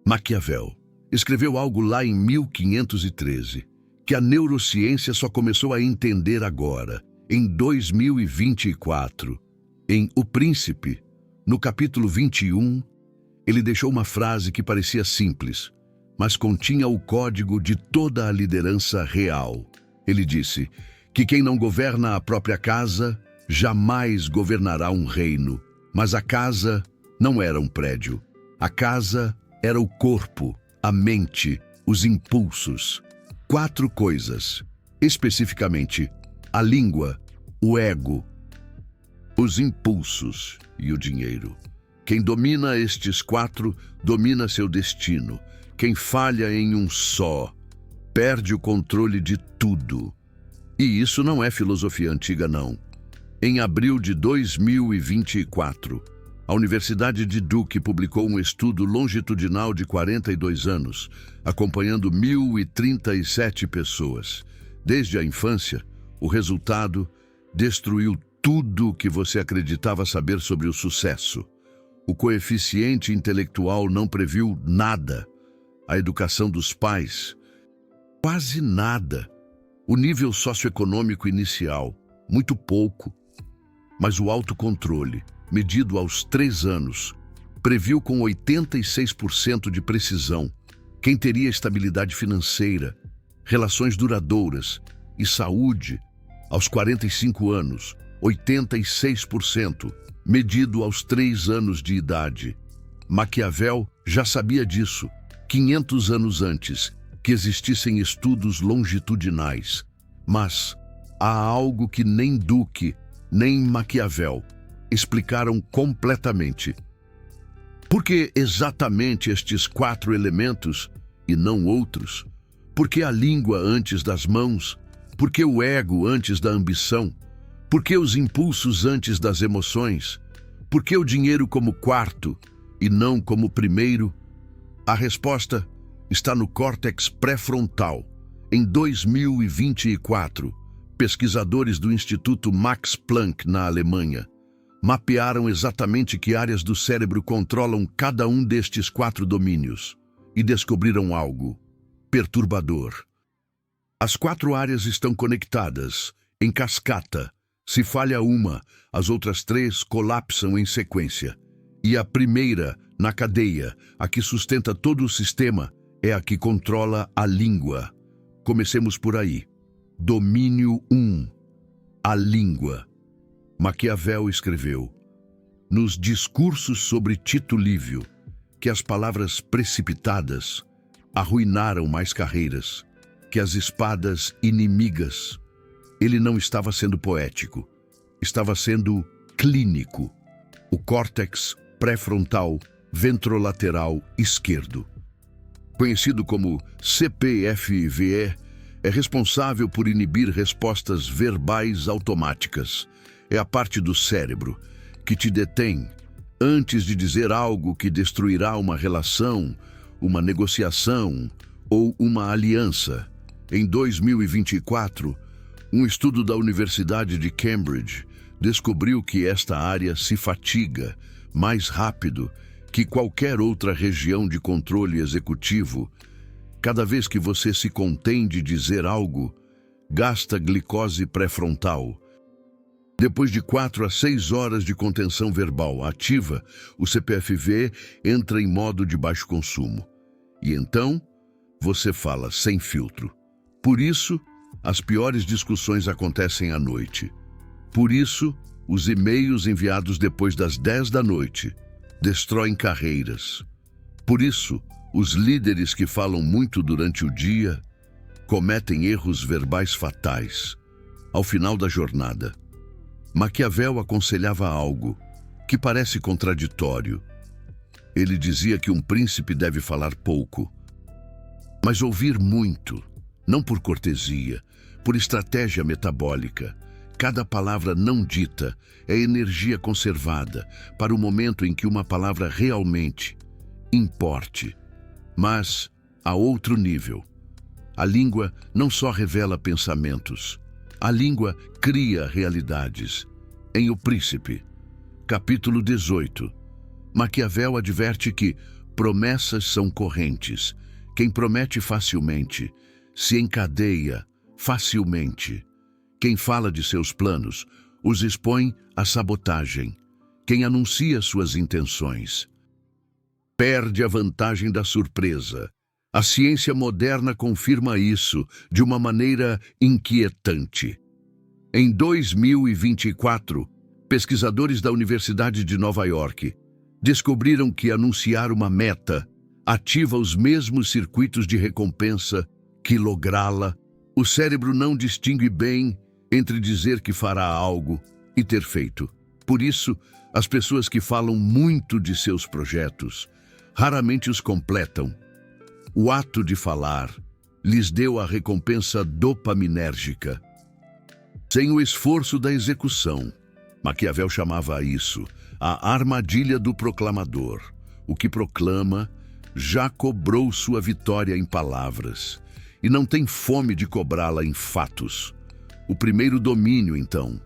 Maquiavel escreveu algo lá em 1513, que a neurociência só começou a entender agora, em 2024. Em O Príncipe, no capítulo 21, ele deixou uma frase que parecia simples, mas continha o código de toda a liderança real. Ele disse que quem não governa a própria casa jamais governará um reino. Mas a casa não era um prédio. A casa era o corpo, a mente, os impulsos. 4 coisas, especificamente a língua, o ego, os impulsos e o dinheiro. Quem domina estes 4, domina seu destino. Quem falha em um só, perde o controle de tudo. E isso não é filosofia antiga, não. Em abril de 2024, a Universidade de Duke publicou um estudo longitudinal de 42 anos, acompanhando 1.037 pessoas. Desde a infância, o resultado destruiu tudo o que você acreditava saber sobre o sucesso. O coeficiente intelectual não previu nada. A educação dos pais, quase nada. O nível socioeconômico inicial, muito pouco. Mas o autocontrole, medido aos 3 anos, previu com 86% de precisão quem teria estabilidade financeira, relações duradouras e saúde. Aos 45 anos, 86%, medido aos 3 anos de idade. Maquiavel já sabia disso 500 anos antes que existissem estudos longitudinais. Mas há algo que nem Duke, nem Maquiavel explicaram completamente. Por que exatamente estes 4 elementos e não outros? Por que a língua antes das mãos? Por que o ego antes da ambição? Por que os impulsos antes das emoções? Por que o dinheiro como 4 e não como primeiro? A resposta está no córtex pré-frontal. Em 2024, pesquisadores do Instituto Max Planck, na Alemanha, mapearam exatamente que áreas do cérebro controlam cada um destes 4 domínios e descobriram algo perturbador. As 4 áreas estão conectadas, em cascata. Se falha uma, as outras 3 colapsam em sequência. E a primeira, na cadeia, a que sustenta todo o sistema, é a que controla a língua. Comecemos por aí. Domínio 1. A língua. Maquiavel escreveu, nos discursos sobre Tito Livio, que as palavras precipitadas arruinaram mais carreiras que as espadas inimigas. Ele não estava sendo poético, estava sendo clínico. O córtex pré-frontal ventrolateral esquerdo, conhecido como CPFVE, é responsável por inibir respostas verbais automáticas. É a parte do cérebro que te detém antes de dizer algo que destruirá uma relação, uma negociação ou uma aliança. Em 2024, um estudo da Universidade de Cambridge descobriu que esta área se fatiga mais rápido que qualquer outra região de controle executivo. Cada vez que você se contém de dizer algo, gasta glicose pré-frontal. Depois de 4 a 6 horas de contenção verbal ativa, o CPFV entra em modo de baixo consumo. E então, você fala sem filtro. Por isso, as piores discussões acontecem à noite. Por isso, os e-mails enviados depois das 10 da noite destroem carreiras. Por isso, os líderes que falam muito durante o dia cometem erros verbais fatais ao final da jornada. Maquiavel aconselhava algo que parece contraditório. Ele dizia que um príncipe deve falar pouco, mas ouvir muito, não por cortesia, por estratégia metabólica. Cada palavra não dita é energia conservada para o momento em que uma palavra realmente importe. Mas, a outro nível, a língua não só revela pensamentos, a língua cria realidades. Em O Príncipe, capítulo 18, Maquiavel adverte que promessas são correntes. Quem promete facilmente se encadeia facilmente. Quem fala de seus planos os expõe à sabotagem. Quem anuncia suas intenções perde a vantagem da surpresa. A ciência moderna confirma isso de uma maneira inquietante. Em 2024, pesquisadores da Universidade de Nova York descobriram que anunciar uma meta ativa os mesmos circuitos de recompensa que lográ-la. O cérebro não distingue bem entre dizer que fará algo e ter feito. Por isso, as pessoas que falam muito de seus projetos raramente os completam. O ato de falar lhes deu a recompensa dopaminérgica, sem o esforço da execução. Maquiavel chamava isso a armadilha do proclamador. O que proclama já cobrou sua vitória em palavras e não tem fome de cobrá-la em fatos. O primeiro domínio, então,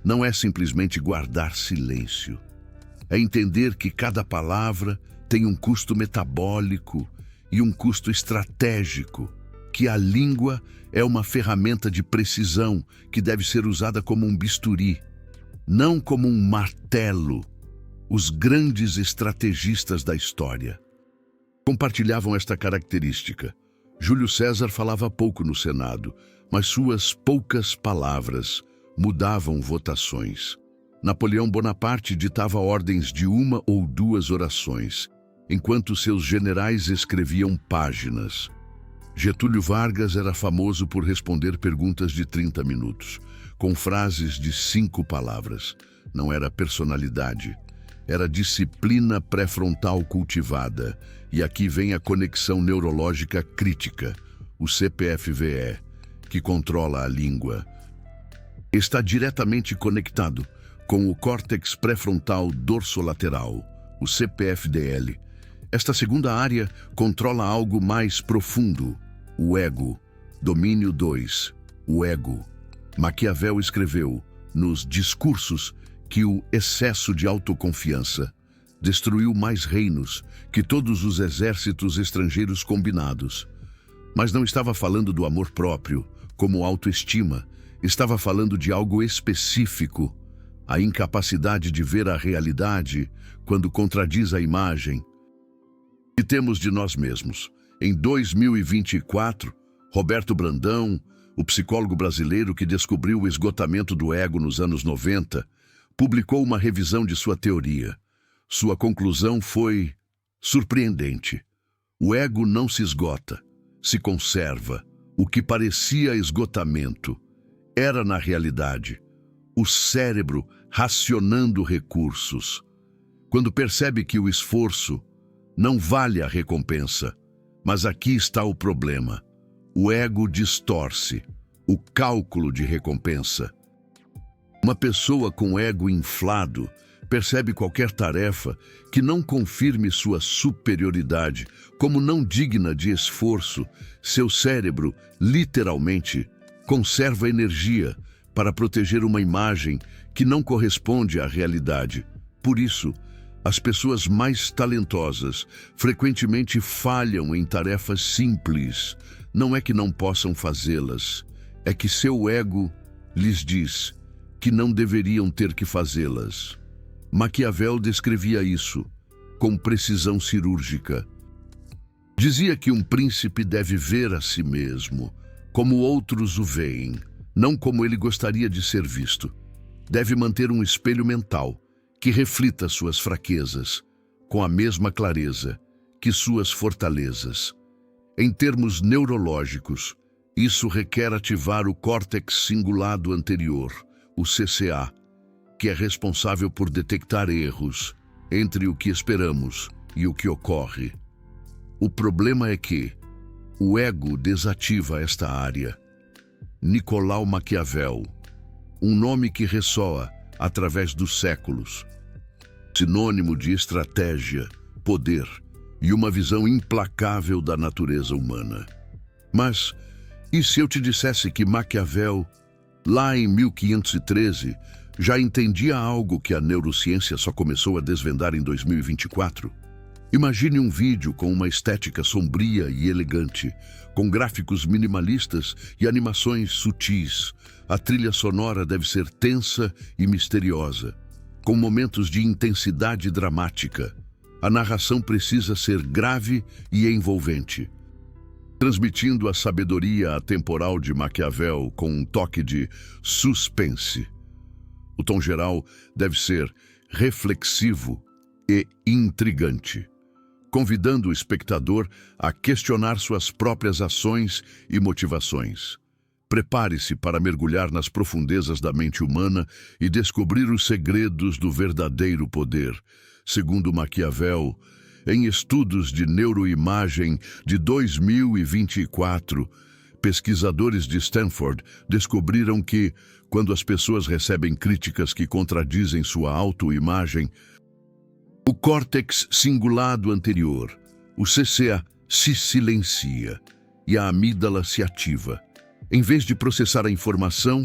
não é simplesmente guardar silêncio. É entender que cada palavra tem um custo metabólico e um custo estratégico, que a língua é uma ferramenta de precisão que deve ser usada como um bisturi, não como um martelo. Os grandes estrategistas da história compartilhavam esta característica. Júlio César falava pouco no Senado, mas suas poucas palavras mudavam votações. Napoleão Bonaparte ditava ordens de uma ou duas orações, enquanto seus generais escreviam páginas. Getúlio Vargas era famoso por responder perguntas de 30 minutos, com frases de 5 palavras. Não era personalidade, era disciplina pré-frontal cultivada. E aqui vem a conexão neurológica crítica, o CPFVE, que controla a língua. Está diretamente conectado com o córtex pré-frontal dorsolateral, o CPFDL. Esta segunda área controla algo mais profundo, o ego. Domínio 2, o ego. Maquiavel escreveu nos Discursos que o excesso de autoconfiança destruiu mais reinos que todos os exércitos estrangeiros combinados. Mas não estava falando do amor próprio, como autoestima. Estava falando de algo específico, a incapacidade de ver a realidade quando contradiz a imagem que temos de nós mesmos. Em 2024, Roberto Brandão, o psicólogo brasileiro que descobriu o esgotamento do ego nos anos 90, publicou uma revisão de sua teoria. Sua conclusão foi surpreendente. O ego não se esgota, se conserva. O que parecia esgotamento era, na realidade, o cérebro racionando recursos. Quando percebe que o esforço não vale a recompensa, mas aqui está o problema. O ego distorce o cálculo de recompensa. Uma pessoa com ego inflado percebe qualquer tarefa que não confirme sua superioridade como não digna de esforço. Seu cérebro, literalmente, conserva energia para proteger uma imagem que não corresponde à realidade. Por isso, as pessoas mais talentosas frequentemente falham em tarefas simples. Não é que não possam fazê-las, é que seu ego lhes diz que não deveriam ter que fazê-las. Maquiavel descrevia isso com precisão cirúrgica. Dizia que um príncipe deve ver a si mesmo como outros o veem, não como ele gostaria de ser visto. Deve manter um espelho mental que reflita suas fraquezas com a mesma clareza que suas fortalezas. Em termos neurológicos, isso requer ativar o córtex cingulado anterior, o CCA, que é responsável por detectar erros entre o que esperamos e o que ocorre. O problema é que o ego desativa esta área. Nicolau Maquiavel, um nome que ressoa através dos séculos, sinônimo de estratégia, poder e uma visão implacável da natureza humana. Mas, e se eu te dissesse que Maquiavel, lá em 1513, já entendia algo que a neurociência só começou a desvendar em 2024? Imagine um vídeo com uma estética sombria e elegante, com gráficos minimalistas e animações sutis. A trilha sonora deve ser tensa e misteriosa, com momentos de intensidade dramática. A narração precisa ser grave e envolvente, transmitindo a sabedoria atemporal de Maquiavel com um toque de suspense. O tom geral deve ser reflexivo e intrigante, convidando o espectador a questionar suas próprias ações e motivações. Prepare-se para mergulhar nas profundezas da mente humana e descobrir os segredos do verdadeiro poder. Segundo Maquiavel, em estudos de neuroimagem de 2024, pesquisadores de Stanford descobriram que, quando as pessoas recebem críticas que contradizem sua autoimagem, o córtex cingulado anterior, o CCA, se silencia e a amígdala se ativa. Em vez de processar a informação,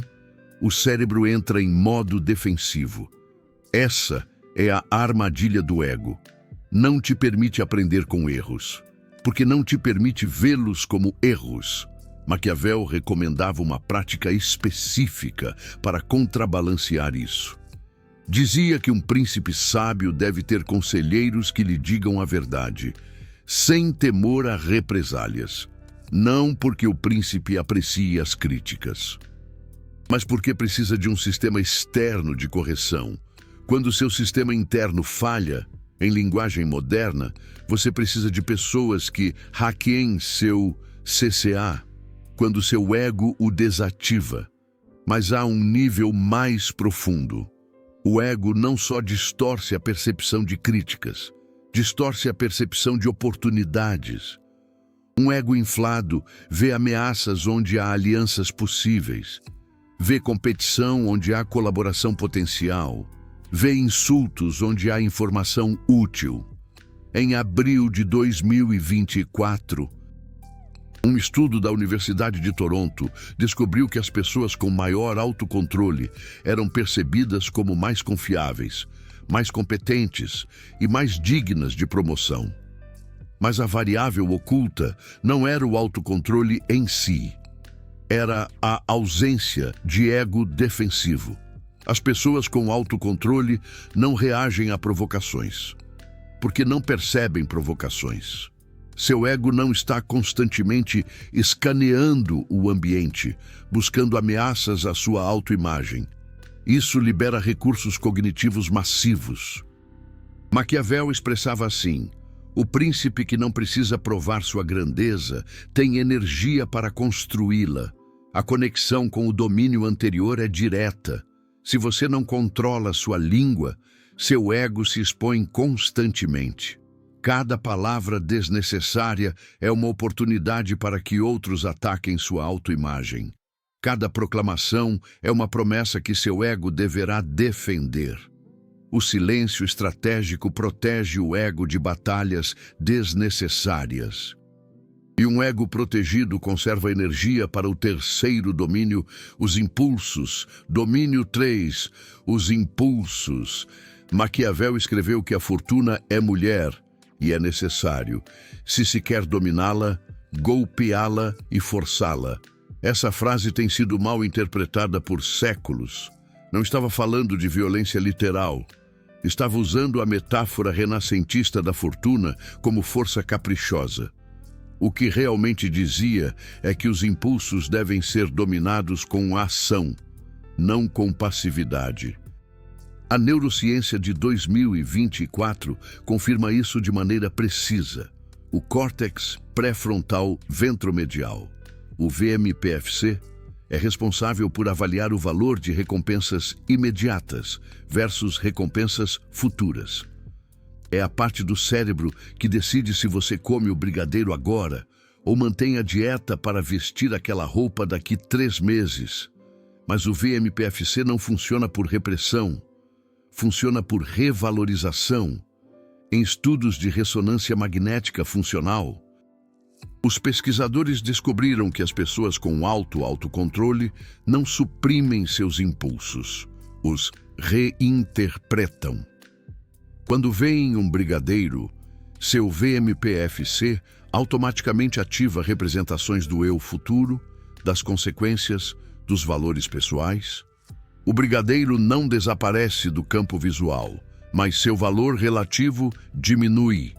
o cérebro entra em modo defensivo. Essa é a armadilha do ego. Não te permite aprender com erros, porque não te permite vê-los como erros. Maquiavel recomendava uma prática específica para contrabalancear isso. Dizia que um príncipe sábio deve ter conselheiros que lhe digam a verdade, sem temor a represálias. Não porque o príncipe aprecie as críticas, mas porque precisa de um sistema externo de correção. Quando seu sistema interno falha, em linguagem moderna, você precisa de pessoas que hackeiem seu CCA, quando seu ego o desativa. Mas há um nível mais profundo. O ego não só distorce a percepção de críticas, distorce a percepção de oportunidades. Um ego inflado vê ameaças onde há alianças possíveis, vê competição onde há colaboração potencial, vê insultos onde há informação útil. Em abril de 2024, um estudo da Universidade de Toronto descobriu que as pessoas com maior autocontrole eram percebidas como mais confiáveis, mais competentes e mais dignas de promoção. Mas a variável oculta não era o autocontrole em si, era a ausência de ego defensivo. As pessoas com autocontrole não reagem a provocações, porque não percebem provocações. Seu ego não está constantemente escaneando o ambiente, buscando ameaças à sua autoimagem. Isso libera recursos cognitivos massivos. Maquiavel expressava assim: o príncipe que não precisa provar sua grandeza tem energia para construí-la. A conexão com o domínio anterior é direta. Se você não controla sua língua, seu ego se expõe constantemente. Cada palavra desnecessária é uma oportunidade para que outros ataquem sua autoimagem. Cada proclamação é uma promessa que seu ego deverá defender. O silêncio estratégico protege o ego de batalhas desnecessárias. E um ego protegido conserva energia para o terceiro domínio, os impulsos. Domínio 3, os impulsos. Maquiavel escreveu que a fortuna é mulher e é necessário, se se quer dominá-la, golpeá-la e forçá-la. Essa frase tem sido mal interpretada por séculos. Não estava falando de violência literal. Estava usando a metáfora renascentista da fortuna como força caprichosa. O que realmente dizia é que os impulsos devem ser dominados com ação, não com passividade. A neurociência de 2024 confirma isso de maneira precisa. O córtex pré-frontal ventromedial, o VMPFC, é responsável por avaliar o valor de recompensas imediatas versus recompensas futuras. É a parte do cérebro que decide se você come o brigadeiro agora ou mantém a dieta para vestir aquela roupa daqui 3 meses. Mas o VMPFC não funciona por repressão, funciona por revalorização. Em estudos de ressonância magnética funcional, os pesquisadores descobriram que as pessoas com alto autocontrole não suprimem seus impulsos, os reinterpretam. Quando veem um brigadeiro, Seu VMPFC automaticamente ativa representações do eu futuro, das consequências, dos valores pessoais. O brigadeiro não desaparece do campo visual, mas seu valor relativo diminui.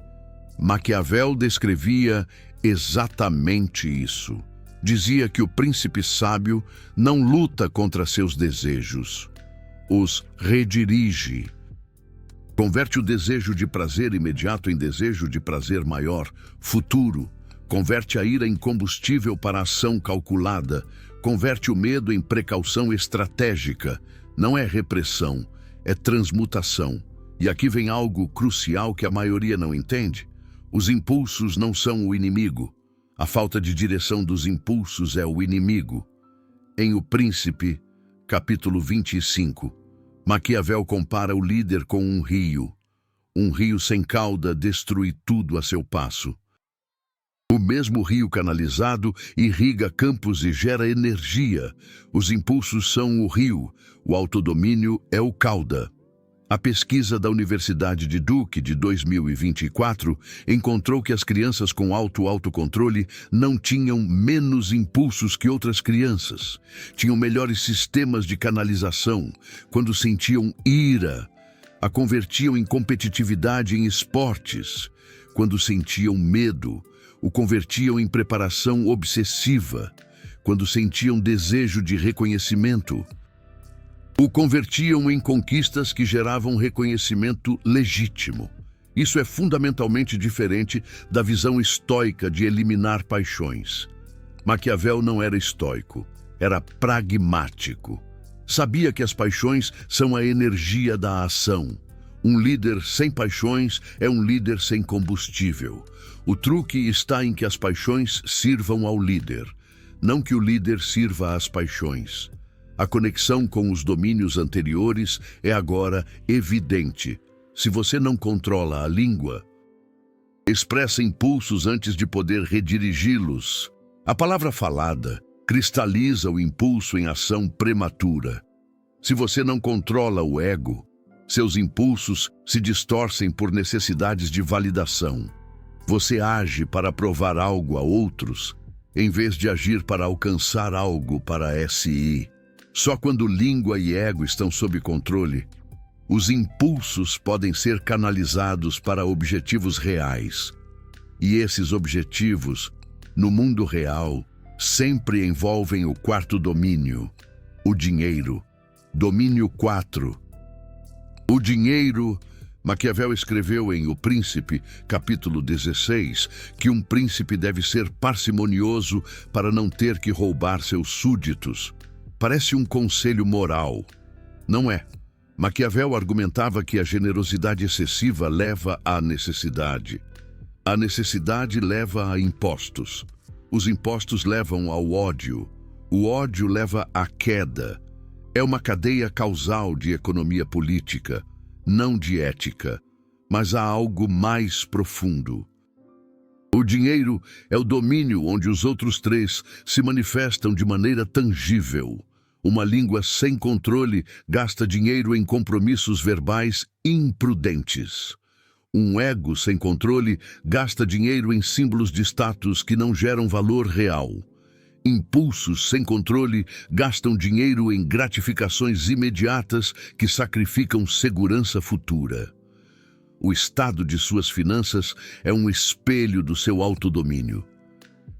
Maquiavel descrevia exatamente isso. Dizia que o príncipe sábio não luta contra seus desejos, os redirige. Converte o desejo de prazer imediato em desejo de prazer maior, futuro. Converte a ira em combustível para ação calculada. Converte o medo em precaução estratégica. Não é repressão, é transmutação. E aqui vem algo crucial que a maioria não entende. Os impulsos não são o inimigo. A falta de direção dos impulsos é o inimigo. Em O Príncipe, capítulo 25, Maquiavel compara o líder com um rio. Um rio sem cauda destrui tudo a seu passo. O mesmo rio canalizado irriga campos e gera energia. Os impulsos são o rio, o autodomínio é o cauda. A pesquisa da Universidade de Duke de 2024 encontrou que as crianças com alto autocontrole não tinham menos impulsos que outras crianças. Tinham melhores sistemas de canalização. Quando sentiam ira, a convertiam em competitividade em esportes. Quando sentiam medo, o convertiam em preparação obsessiva. Quando sentiam desejo de reconhecimento, o convertiam em conquistas que geravam reconhecimento legítimo. Isso é fundamentalmente diferente da visão estoica de eliminar paixões. Maquiavel não era estoico, era pragmático. Sabia que as paixões são a energia da ação. Um líder sem paixões é um líder sem combustível. O truque está em que as paixões sirvam ao líder, não que o líder sirva às paixões. A conexão com os domínios anteriores é agora evidente. Se você não controla a língua, expressa impulsos antes de poder redirigi-los. A palavra falada cristaliza o impulso em ação prematura. Se você não controla o ego, seus impulsos se distorcem por necessidades de validação. Você age para provar algo a outros, em vez de agir para alcançar algo para si. Só quando língua e ego estão sob controle, os impulsos podem ser canalizados para objetivos reais. E esses objetivos, no mundo real, sempre envolvem o quarto domínio, o dinheiro. Domínio 4. O dinheiro. Maquiavel escreveu em O Príncipe, capítulo 16, que um príncipe deve ser parcimonioso para não ter que roubar seus súditos. Parece um conselho moral. Não é. Maquiavel argumentava que a generosidade excessiva leva à necessidade. A necessidade leva a impostos. Os impostos levam ao ódio. O ódio leva à queda. É uma cadeia causal de economia política, não de ética. Mas há algo mais profundo. O dinheiro é o domínio onde os outros três se manifestam de maneira tangível. Uma língua sem controle gasta dinheiro em compromissos verbais imprudentes. Um ego sem controle gasta dinheiro em símbolos de status que não geram valor real. Impulsos sem controle gastam dinheiro em gratificações imediatas que sacrificam segurança futura. O estado de suas finanças é um espelho do seu autodomínio.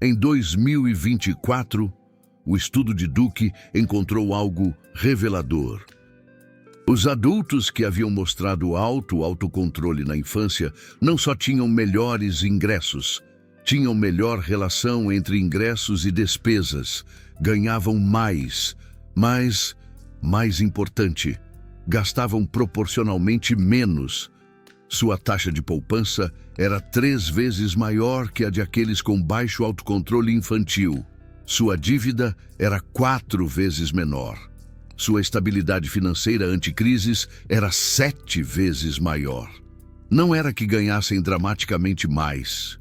Em 2024, o estudo de Duke encontrou algo revelador. Os adultos que haviam mostrado alto autocontrole na infância não só tinham melhores ingressos, tinham melhor relação entre ingressos e despesas, ganhavam mais, mas, mais importante, gastavam proporcionalmente menos. Sua taxa de poupança era 3 vezes maior que a de aqueles com baixo autocontrole infantil. Sua dívida era 4 vezes menor. Sua estabilidade financeira anticrises era 7 vezes maior. Não era que ganhassem dramaticamente mais.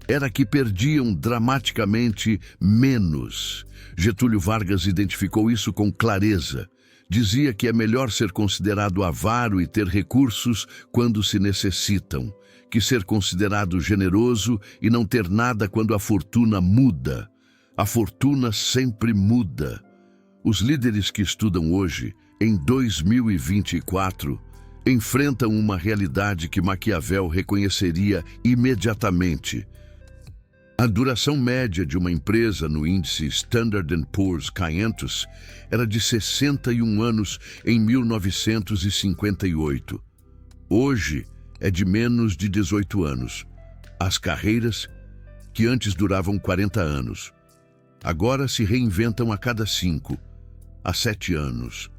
Era que perdiam dramaticamente menos. Getúlio Vargas identificou isso com clareza. Dizia que é melhor ser considerado avaro e ter recursos quando se necessitam, que ser considerado generoso e não ter nada quando a fortuna muda. A fortuna sempre muda. Os líderes que estudam hoje, em 2024, enfrentam uma realidade que Maquiavel reconheceria imediatamente. A duração média de uma empresa no índice Standard & Poor's 500 era de 61 anos em 1958. Hoje é de menos de 18 anos. As carreiras, que antes duravam 40 anos, agora se reinventam a cada 5 a 7 anos.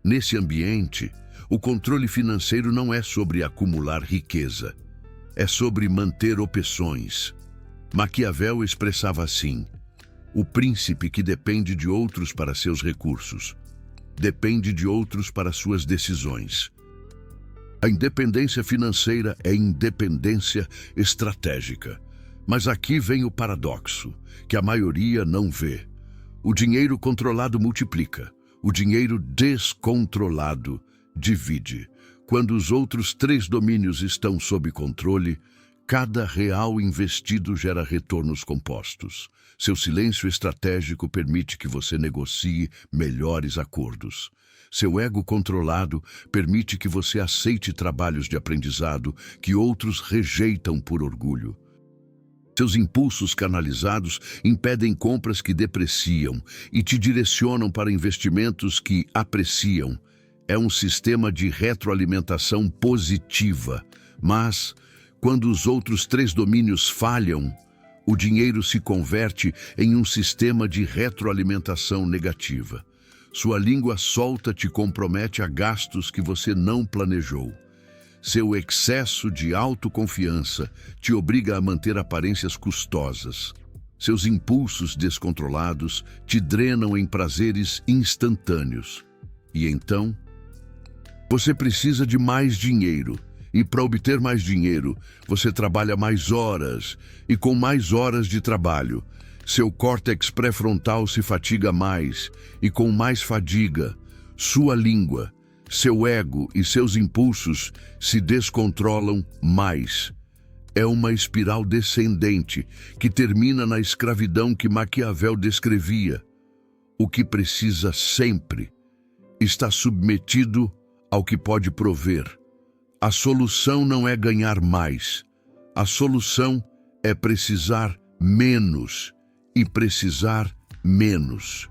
Nesse ambiente, o controle financeiro não é sobre acumular riqueza, é sobre manter opções. Maquiavel expressava assim: o príncipe que depende de outros para seus recursos, depende de outros para suas decisões. A independência financeira é independência estratégica. Mas aqui vem o paradoxo, que a maioria não vê. O dinheiro controlado multiplica, o dinheiro descontrolado divide. Quando os outros 3 domínios estão sob controle, cada real investido gera retornos compostos. Seu silêncio estratégico permite que você negocie melhores acordos. Seu ego controlado permite que você aceite trabalhos de aprendizado que outros rejeitam por orgulho. Seus impulsos canalizados impedem compras que depreciam e te direcionam para investimentos que apreciam. É um sistema de retroalimentação positiva, mas, quando os outros 3 domínios falham, o dinheiro se converte em um sistema de retroalimentação negativa. Sua língua solta te compromete a gastos que você não planejou. Seu excesso de autoconfiança te obriga a manter aparências custosas. Seus impulsos descontrolados te drenam em prazeres instantâneos. E então, você precisa de mais dinheiro. E para obter mais dinheiro, você trabalha mais horas. E com mais horas de trabalho, seu córtex pré-frontal se fatiga mais. E com mais fadiga, sua língua, seu ego e seus impulsos se descontrolam mais. É uma espiral descendente que termina na escravidão que Maquiavel descrevia. O que precisa sempre está submetido ao que pode prover. A solução não é ganhar mais. A solução é precisar menos e precisar menos.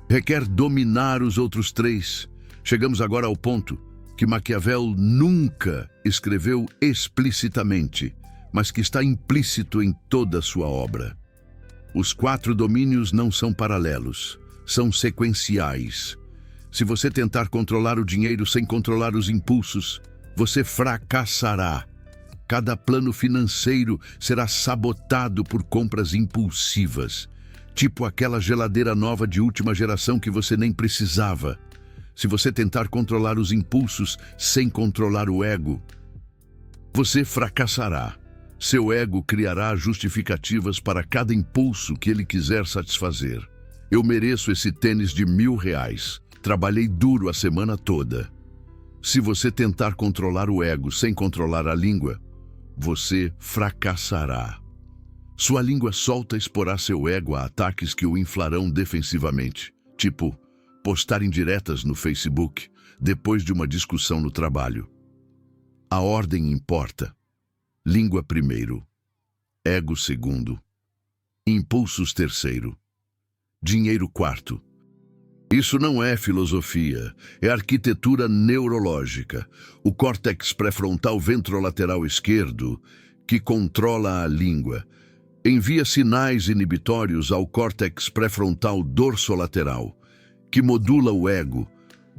Requer dominar os outros 3. Chegamos agora ao ponto que Maquiavel nunca escreveu explicitamente, mas que está implícito em toda a sua obra. Os 4 domínios não são paralelos, são sequenciais. Se você tentar controlar o dinheiro sem controlar os impulsos, você fracassará. Cada plano financeiro será sabotado por compras impulsivas, tipo aquela geladeira nova de última geração que você nem precisava. Se você tentar controlar os impulsos sem controlar o ego, você fracassará. Seu ego criará justificativas para cada impulso que ele quiser satisfazer. Eu mereço esse tênis de R$1.000. Trabalhei duro a semana toda. Se você tentar controlar o ego sem controlar a língua, você fracassará. Sua língua solta exporá seu ego a ataques que o inflarão defensivamente, tipo postar indiretas no Facebook depois de uma discussão no trabalho. A ordem importa. Língua primeiro, ego segundo, impulsos terceiro, dinheiro quarto. Isso não é filosofia, é arquitetura neurológica. O córtex pré-frontal ventrolateral esquerdo, que controla a língua, envia sinais inibitórios ao córtex pré-frontal dorsolateral, que modula o ego.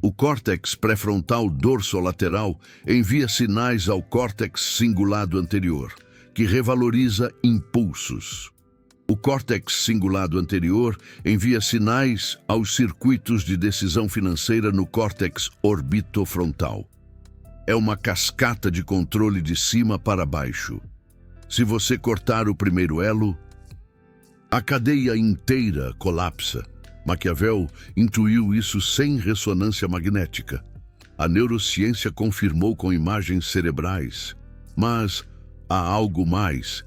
O córtex pré-frontal dorsolateral envia sinais ao córtex cingulado anterior, que revaloriza impulsos. O córtex cingulado anterior envia sinais aos circuitos de decisão financeira no córtex orbitofrontal. É uma cascata de controle de cima para baixo. Se você cortar o primeiro elo, a cadeia inteira colapsa. Maquiavel intuiu isso sem ressonância magnética. A neurociência confirmou com imagens cerebrais. Mas há algo mais.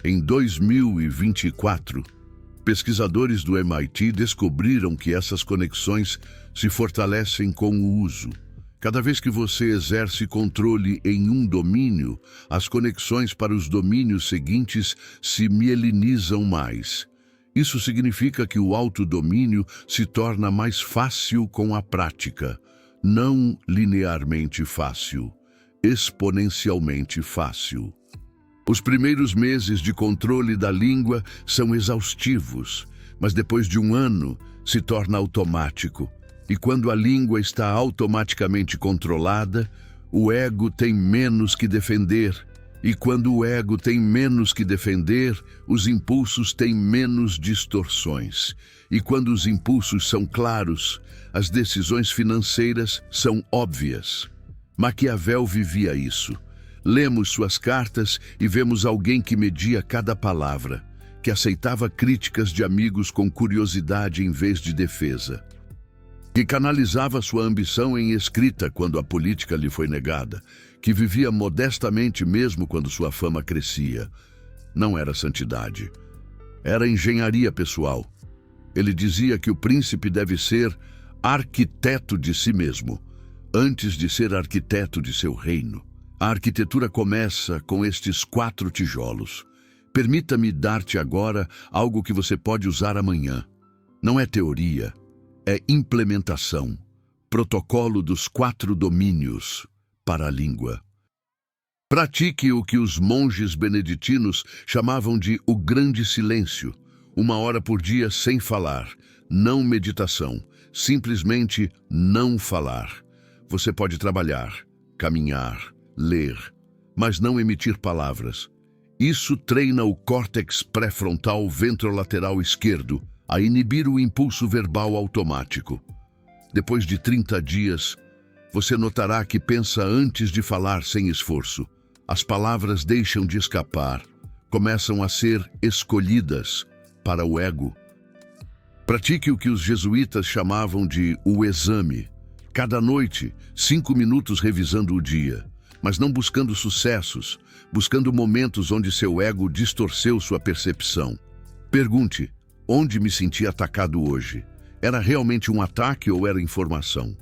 Em 2024, pesquisadores do MIT descobriram que essas conexões se fortalecem com o uso. Cada vez que você exerce controle em um domínio, as conexões para os domínios seguintes se mielinizam mais. Isso significa que o autodomínio se torna mais fácil com a prática. Não linearmente fácil, exponencialmente fácil. Os primeiros meses de controle da língua são exaustivos, mas depois de um ano se torna automático. E quando a língua está automaticamente controlada, o ego tem menos que defender. E quando o ego tem menos que defender, os impulsos têm menos distorções. E quando os impulsos são claros, as decisões financeiras são óbvias. Maquiavel vivia isso. Lemos suas cartas e vemos alguém que media cada palavra, que aceitava críticas de amigos com curiosidade em vez de defesa, que canalizava sua ambição em escrita quando a política lhe foi negada, que vivia modestamente mesmo quando sua fama crescia. Não era santidade, era engenharia pessoal. Ele dizia que o príncipe deve ser arquiteto de si mesmo, antes de ser arquiteto de seu reino. A arquitetura começa com estes 4 tijolos. Permita-me dar-te agora algo que você pode usar amanhã. Não é teoria, é implementação. Protocolo dos 4 domínios para a língua. Pratique o que os monges beneditinos chamavam de o grande silêncio. 1 hora por dia sem falar, não meditação, simplesmente não falar. Você pode trabalhar, caminhar, ler, mas não emitir palavras. Isso treina o córtex pré-frontal ventrolateral esquerdo a inibir o impulso verbal automático. Depois de 30 dias, você notará que pensa antes de falar sem esforço. As palavras deixam de escapar, começam a ser escolhidas para o ego. Pratique o que os jesuítas chamavam de o exame. Cada noite, 5 minutos revisando o dia, mas não buscando sucessos, buscando momentos onde seu ego distorceu sua percepção. Pergunte: onde me senti atacado hoje? Era realmente um ataque ou era informação?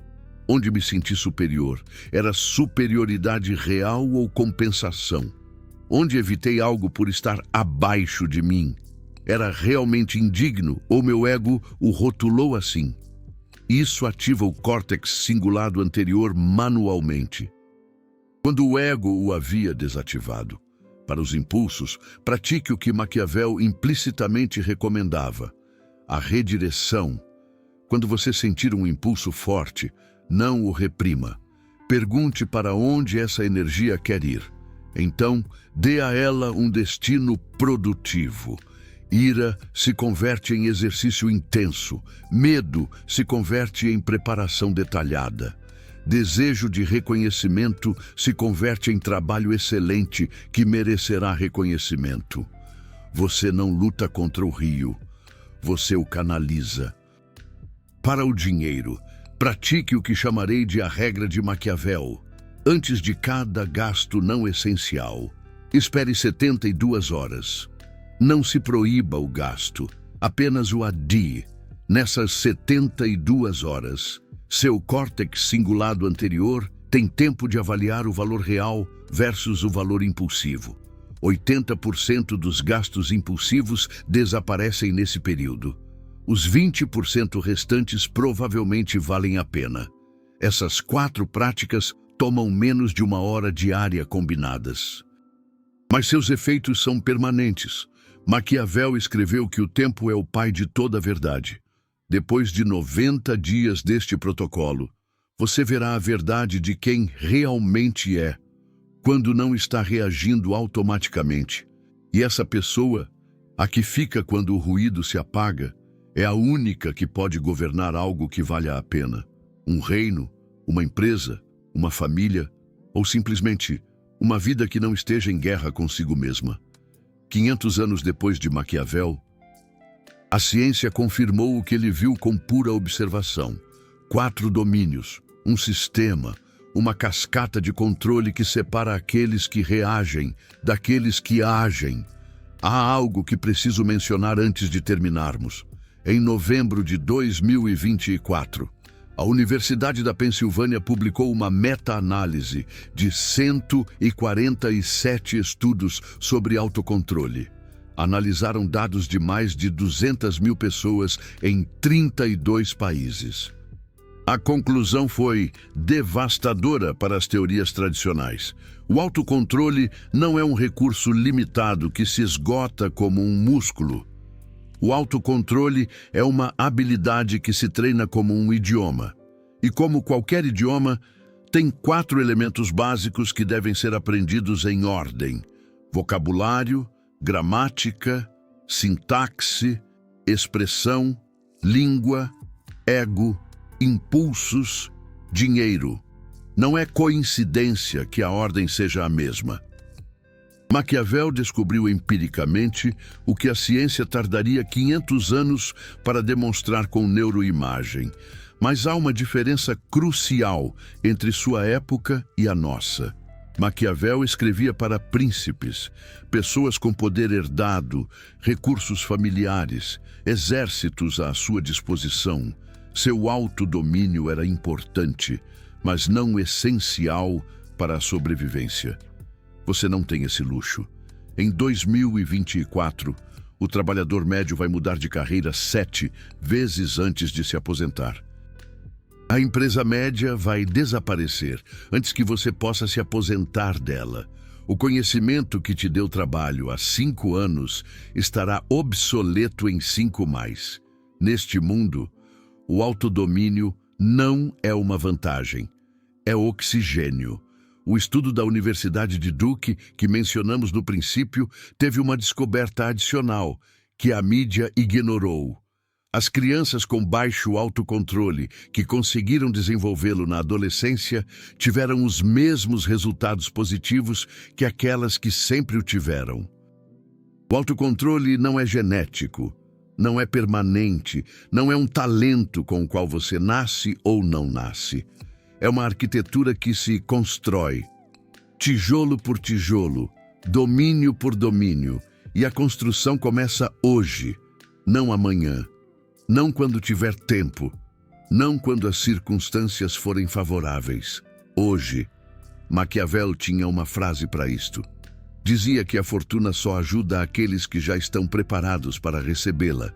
Onde me senti superior? Era superioridade real ou compensação? Onde evitei algo por estar abaixo de mim? Era realmente indigno ou meu ego o rotulou assim? Isso ativa o córtex cingulado anterior manualmente. Quando o ego o havia desativado, para os impulsos, pratique o que Maquiavel implicitamente recomendava: a redireção. Quando você sentir um impulso forte, não o reprima. Pergunte para onde essa energia quer ir. Então, dê a ela um destino produtivo. Ira se converte em exercício intenso. Medo se converte em preparação detalhada. Desejo de reconhecimento se converte em trabalho excelente que merecerá reconhecimento. Você não luta contra o rio, você o canaliza. Para o dinheiro, pratique o que chamarei de a regra de Maquiavel. Antes de cada gasto não essencial, espere 72 horas. Não se proíba o gasto, apenas o adie. Nessas 72 horas, seu córtex cingulado anterior tem tempo de avaliar o valor real versus o valor impulsivo. 80% dos gastos impulsivos desaparecem nesse período. Os 20% restantes provavelmente valem a pena. Essas 4 práticas tomam menos de 1 hora diária combinadas. Mas seus efeitos são permanentes. Maquiavel escreveu que o tempo é o pai de toda a verdade. Depois de 90 dias deste protocolo, você verá a verdade de quem realmente é, quando não está reagindo automaticamente. E essa pessoa, a que fica quando o ruído se apaga, é a única que pode governar algo que valha a pena. Um reino, uma empresa, uma família, ou simplesmente uma vida que não esteja em guerra consigo mesma. 500 anos depois de Maquiavel, a ciência confirmou o que ele viu com pura observação. 4 domínios, um sistema, uma cascata de controle que separa aqueles que reagem daqueles que agem. Há algo que preciso mencionar antes de terminarmos. Em novembro de 2024, a Universidade da Pensilvânia publicou uma meta-análise de 147 estudos sobre autocontrole. Analisaram dados de mais de 200 mil pessoas em 32 países. A conclusão foi devastadora para as teorias tradicionais. O autocontrole não é um recurso limitado que se esgota como um músculo. O autocontrole é uma habilidade que se treina como um idioma. E como qualquer idioma, tem 4 elementos básicos que devem ser aprendidos em ordem: vocabulário, gramática, sintaxe, expressão, língua, ego, impulsos, dinheiro. Não é coincidência que a ordem seja a mesma. Maquiavel descobriu empiricamente o que a ciência tardaria 500 anos para demonstrar com neuroimagem. Mas há uma diferença crucial entre sua época e a nossa. Maquiavel escrevia para príncipes, pessoas com poder herdado, recursos familiares, exércitos à sua disposição. Seu autodomínio era importante, mas não essencial para a sobrevivência. Você não tem esse luxo. Em 2024, o trabalhador médio vai mudar de carreira 7 vezes antes de se aposentar. A empresa média vai desaparecer antes que você possa se aposentar dela. O conhecimento que te deu trabalho há 5 anos estará obsoleto em 5 mais. Neste mundo, o autodomínio não é uma vantagem, é oxigênio. O estudo da Universidade de Duke, que mencionamos no princípio, teve uma descoberta adicional, que a mídia ignorou. As crianças com baixo autocontrole, que conseguiram desenvolvê-lo na adolescência, tiveram os mesmos resultados positivos que aquelas que sempre o tiveram. O autocontrole não é genético, não é permanente, não é um talento com o qual você nasce ou não nasce. É uma arquitetura que se constrói, tijolo por tijolo, domínio por domínio, e a construção começa hoje, não amanhã, não quando tiver tempo, não quando as circunstâncias forem favoráveis. Hoje, Maquiavel tinha uma frase para isto. Dizia que a fortuna só ajuda aqueles que já estão preparados para recebê-la.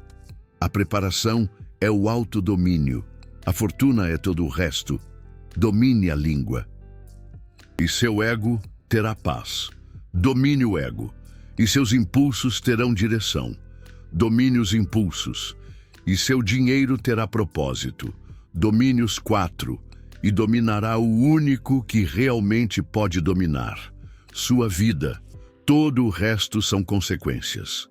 A preparação é o autodomínio. A fortuna é todo o resto. Domine a língua. E seu ego terá paz. Domine o ego. E seus impulsos terão direção. Domine os impulsos. E seu dinheiro terá propósito. Domine os 4. E dominará o único que realmente pode dominar: sua vida. Todo o resto são consequências.